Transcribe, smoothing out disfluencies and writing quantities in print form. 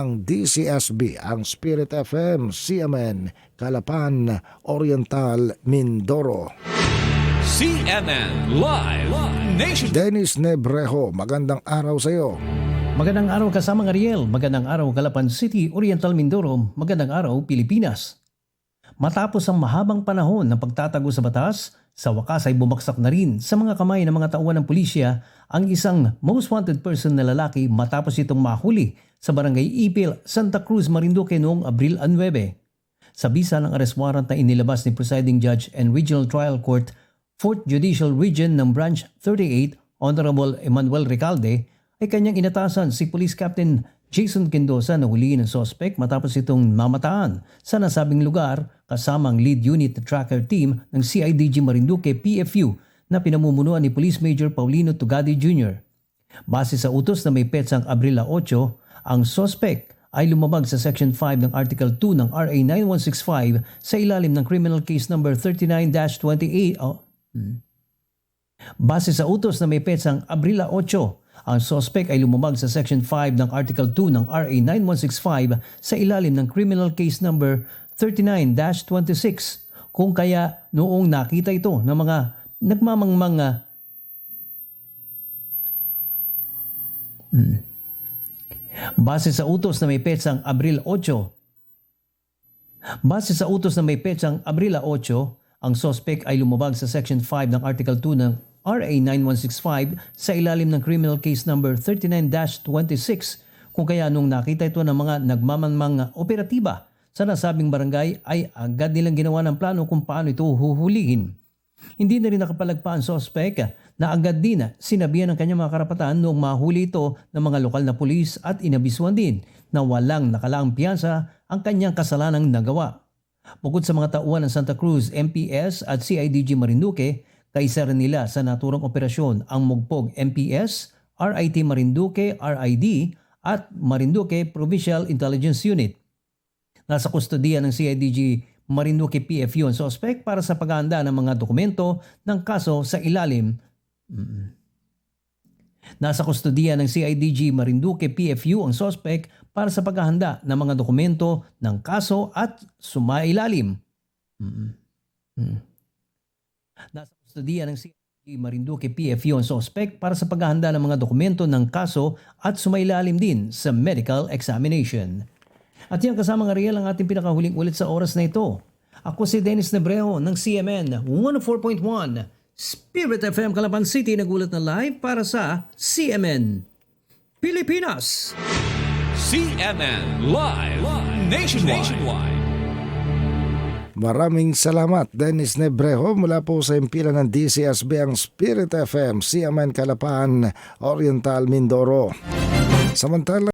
ang DCSB, ang Spirit FM, CMN, Calapan, Oriental, Mindoro. CNN Live Nation. Dennis Nebrejo, magandang araw sa iyo. Magandang araw kasamang Ariel, magandang araw Calapan City, Oriental Mindoro, magandang araw Pilipinas. Matapos ang mahabang panahon ng pagtatago sa batas, sa wakas ay bumagsak na rin sa mga kamay ng mga tauhan ng pulisya ang isang most wanted person na lalaki matapos itong mahuli sa barangay Ipil, Santa Cruz, Marinduque noong Abril 9. Sa bisa ng arrest warrant na inilabas ni Presiding Judge and Regional Trial Court, 4th Judicial Region ng Branch 38, Honorable Emmanuel Recalde, ay kanyang inatasan si Police Captain Jason Quindosa na huliin ng sospek matapos itong mamataan sa nasabing lugar kasama ang lead unit tracker team ng CIDG Marinduque PFU na pinamumunuan ni Police Major Paulino Tugadi Jr. Base sa utos na may petsang Abril 8, ang sospek ay lumabag sa Section 5 ng Article 2 ng RA 9165 sa ilalim ng Criminal Case Number 39-28. Base sa utos na may petsang Abril 8, ang sospek ay lumabag sa Section 5 ng Article 2 ng RA 9165 sa ilalim ng Criminal Case Number 39-26 kung kaya noong nakita ito ng mga nagmamangmang Base sa utos na may petsang Abril 8, ang sospek ay lumabag sa Section 5 ng Article 2 ng RA 9165 sa ilalim ng Criminal Case Number 39-26 kung kaya nung nakita ito ng mga nagmamangmang operatiba sa nasabing barangay ay agad nilang ginawa ng plano kung paano ito huhulihin. Hindi na rin nakapalagpa ang sospek na agad din sinabihan ng kanyang mga karapatan noong mahuli ito ng mga lokal na pulis at inabisuan din na walang nakalaang piyansa ang kanyang kasalanang nagawa. Bukod sa mga tauhan ng Santa Cruz, MPS at CIDG Marinduque, kaisa rin nila sa naturang operasyon ang Mugpog MPS, RIT Marinduque, RID at Marinduque Provincial Intelligence Unit. Nasa kustodiya ng CIDG Marinduque PFU ang sospek para sa paghahanda ng mga dokumento ng kaso sa ilalim. Nasa kustodiya ng CIDG Marinduque PFU ang sospek para sa paghahanda ng mga dokumento ng kaso at sumailalim. Nasa kustodiya ng CIDG Marinduque PFU ang sospek para sa paghahanda ng mga dokumento ng kaso at sumailalim din sa medical examination. At yan kasamang Ariel ang ating pinakahuling ulit sa oras na ito. Ako si Dennis Nebrejo ng CMN 104.1 Spirit FM Calapan City, nagulat na live para sa CMN Pilipinas. CNN Live Nationwide. Maraming salamat, Dennis Nebrejo, mula po sa impilan ng DCSB, ang Spirit FM, CMN, Calapan, Oriental, Mindoro. Samantala